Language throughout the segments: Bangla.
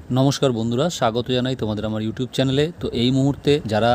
নমস্কার বন্ধুরা, স্বাগত জানাই তোমাদের আমার ইউটিউব চ্যানেলে। তো এই মুহূর্তে যারা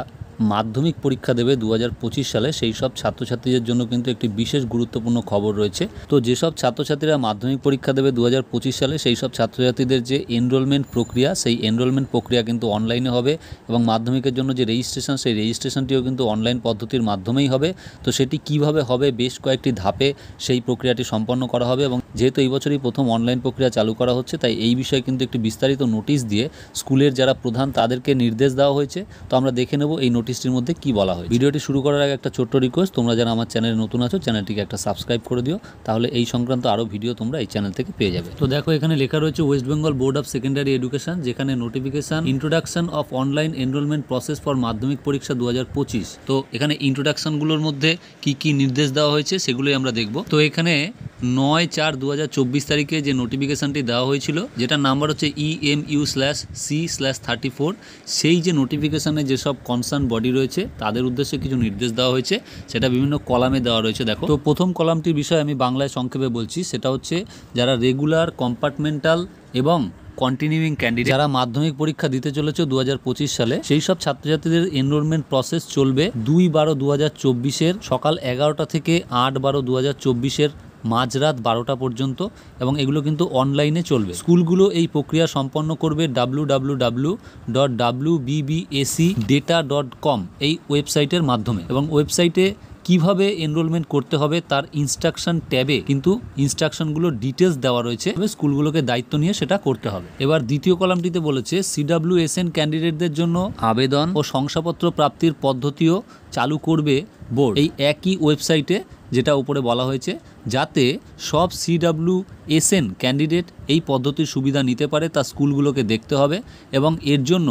মাধ্যমিক পরীক্ষা দেবে 2025 সালে সেই সব ছাত্রছাত্রীদের জন্য কিন্তু একটি বিশেষ গুরুত্বপূর্ণ খবর রয়েছে। তো যেসব ছাত্রছাত্রীরা মাধ্যমিক পরীক্ষা দেবে 2025 সালে সেই সব ছাত্রছাত্রীদের যে এনরোলমেন্ট প্রক্রিয়া, সেই এনরোলমেন্ট প্রক্রিয়া কিন্তু অনলাইনে হবে এবং মাধ্যমিকের জন্য যে রেজিস্ট্রেশন, সেই রেজিস্ট্রেশনটিও কিন্তু অনলাইন পদ্ধতির মাধ্যমেই হবে। তো সেটি কিভাবে হবে, বেশ কয়েকটি ধাপে সেই প্রক্রিয়াটি সম্পন্ন করা হবে এবং যেহেতু এই বছরই প্রথম অনলাইন প্রক্রিয়া চালু করা হচ্ছে, তাই এই বিষয়ে কিন্তু একটি বিস্তারিত নোটিশ দিয়ে স্কুলের যারা প্রধান তাদেরকে নির্দেশ দেওয়া হয়েছে। তো আমরা দেখে নেব এই নোটিশটির মধ্যে কি বলা হয়। ভিডিওটি শুরু করার আগে একটা ছোট্ট রিকোয়েস্ট, তোমরা যারা আমার চ্যানেলে নতুন আছো চ্যানেলটিকে একটা সাবস্ক্রাইব করে দিও, তাহলে এই সংক্রান্ত আরও ভিডিও তোমরা এই চ্যানেল থেকে পেয়ে যাবে। তো দেখো, এখানে লেখা রয়েছে West Bengal board of secondary education, যেখানে notification introduction of online enrolment process for Madhyamik পরীক্ষা 2025। তো এখানে ইন্ট্রোডাকশনগুলোর মধ্যে কি কি নির্দেশ দেওয়া হয়েছে সেগুলোই আমরা দেখব। তো এখানে 9/4/2024 তারিখে যে নোটিফিকেশানটি দেওয়া হয়েছিল, যেটার নাম্বার হচ্ছে EMU/C/34, সেই যে নোটিফিকেশানে যেসব কনসার্ন বডি রয়েছে তাদের উদ্দেশ্যে কিছু নির্দেশ দেওয়া হয়েছে, সেটা বিভিন্ন কলামে দেওয়া রয়েছে। দেখো, তো প্রথম কলামটির বিষয়ে আমি বাংলায় সংক্ষেপে বলছি। সেটা হচ্ছে যারা রেগুলার, কম্পার্টমেন্টাল এবং কন্টিনিউইং ক্যান্ডিডেট যারা মাধ্যমিক পরীক্ষা দিতে চলেছে 2025 সালে, সেই সব ছাত্রছাত্রীদের এনরোলমেন্ট প্রসেস চলবে 2/12/2024 সকাল 11টা থেকে 8/12/2024 মাঝরাত 12টা পর্যন্ত, এবং এগুলো কিন্তু অনলাইনে চলবে। স্কুলগুলো এই প্রক্রিয়া সম্পন্ন করবে www.wbbacdata.com এই ওয়েবসাইটের মাধ্যমে, এবং ওয়েবসাইটে কিভাবে এনরোলমেন্ট করতে হবে তার ইনস্ট্রাকশন ট্যাবে কিন্তু ইনস্ট্রাকশনগুলোর ডিটেলস দেওয়া রয়েছে, স্কুলগুলোকে দায়িত্ব নিয়ে সেটা করতে হবে। এবার দ্বিতীয় কলামটিতে বলেছে CWSN ক্যান্ডিডেটদের জন্য আবেদন ও শংসাপত্র প্রাপ্তির পদ্ধতিও চালু করবে বোর্ড এই একই ওয়েবসাইটে, যেটা উপরে বলা হয়েছে, যাতে সব CWSN ক্যান্ডিডেট এই পদ্ধতির সুবিধা নিতে পারে তা স্কুলগুলোকে দেখতে হবে, এবং এর জন্য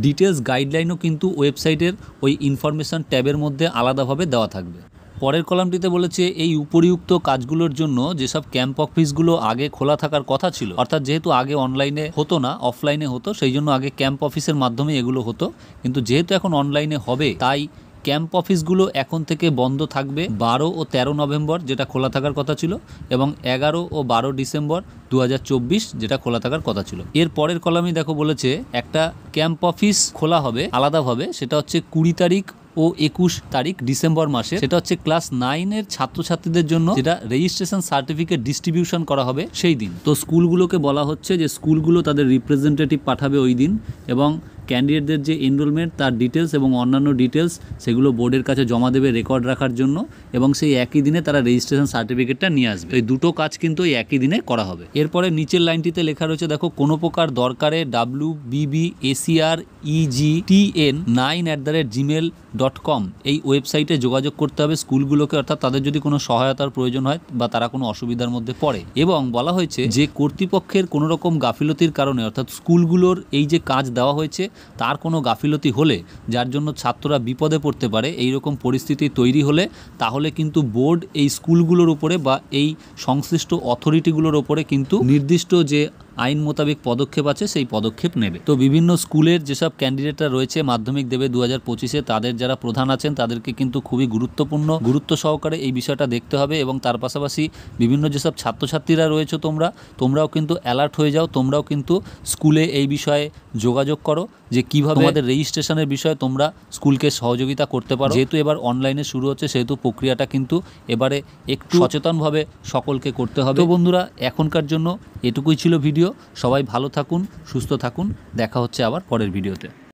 ডিটেলস গাইডলাইনও কিন্তু ওয়েবসাইটের ওই ইনফরমেশন ট্যাবের মধ্যে আলাদাভাবে দেওয়া থাকবে। পরের কলামটিতে বলেছে এই উপরিউক্ত কাজগুলোর জন্য যেসব ক্যাম্প অফিসগুলো আগে খোলা থাকার কথা ছিল, অর্থাৎ যেহেতু আগে অনলাইনে হতো না, অফলাইনে হতো, সেই জন্য আগে ক্যাম্প অফিসের মাধ্যমে এগুলো হতো, কিন্তু যেহেতু এখন অনলাইনে হবে তাই ক্যাম্প অফিসগুলো এখন থেকে বন্ধ থাকবে 12 ও 13 নভেম্বর, যেটা খোলা থাকার কথা ছিল, এবং 11 ও 12 ডিসেম্বর 2024 যেটা খোলা থাকার কথা ছিল। এর পরের কলামে দেখো বলেছে একটা ক্যাম্প অফিস খোলা হবে আলাদাভাবে, সেটা হচ্ছে 20 তারিখ ও 21 তারিখ ডিসেম্বর মাসে, সেটা হচ্ছে ক্লাস 9-এর ছাত্রছাত্রীদের জন্য, যেটা রেজিস্ট্রেশন সার্টিফিকেট ডিস্ট্রিবিউশন করা হবে সেই দিন। তো স্কুলগুলোকে বলা হচ্ছে যে স্কুলগুলো তাদের রিপ্রেজেন্টেটিভ পাঠাবে ওই দিন, এবং ক্যান্ডিডেটদের যে এনরোলমেন্ট তার ডিটেলস এবং অন্যান্য ডিটেলস সেগুলো বোর্ডের কাছে জমা দেবে রেকর্ড রাখার জন্য, এবং সেই একই দিনে তারা রেজিস্ট্রেশন সার্টিফিকেটটা নিয়ে আসবে। এই দুটো কাজ কিন্তু এই একই দিনে করা হবে। এরপরে নিচের লাইনটিতে লেখা রয়েছে, দেখো, কোনো প্রকার দরকারে wbbacregtn9@gmail.com এই ওয়েবসাইটে যোগাযোগ করতে হবে স্কুলগুলোকে, অর্থাৎ তাদের যদি কোনো সহায়তার প্রয়োজন হয় বা তারা কোনো অসুবিধার মধ্যে পড়ে। এবং বলা হয়েছে যে কর্তৃপক্ষের কোনো রকম গাফিলতির কারণে, অর্থাৎ স্কুলগুলোর এই যে কাজ দেওয়া হয়েছে তার কোনো গাফিলতি হলে, যার জন্য ছাত্ররা বিপদে পড়তে পারে, এই রকম পরিস্থিতি তৈরি হলে, তাহলে কিন্তু বোর্ড এই স্কুলগুলোর উপরে বা এই সংশ্লিষ্ট অথরিটিগুলোর উপরে কিন্তু নির্দিষ্ট যে আইন মোতাবেক পদক্ষেপ আছে সেই পদক্ষেপ নেবে। তো বিভিন্ন স্কুলের যেসব ক্যান্ডিডেটরা রয়েছে মাধ্যমিক দেবে 2025-এ, তাদের যারা প্রধান আছেন তাদেরকে কিন্তু খুবই গুরুত্ব সহকারে এই বিষয়টা দেখতে হবে, এবং তার পাশাপাশি বিভিন্ন যেসব ছাত্রছাত্রীরা রয়েছে তোমরাও কিন্তু অ্যালার্ট হয়ে যাও, তোমরাও কিন্তু স্কুলে এই বিষয়ে যোগাযোগ করো যে কীভাবে তোমাদের রেজিস্ট্রেশনের বিষয়ে তোমরা স্কুলকে সহযোগিতা করতে পারো। যেহেতু এবার অনলাইনে শুরু হচ্ছে, সেহেতু প্রক্রিয়াটা কিন্তু এবারে একটু সচেতনভাবে সকলকে করতে হবে। তো বন্ধুরা, এখনকার জন্য এটুকুই ছিল ভিডিও। সবাই ভালো থাকুন, সুস্থ থাকুন, দেখা হচ্ছে আবার পরের ভিডিওতে।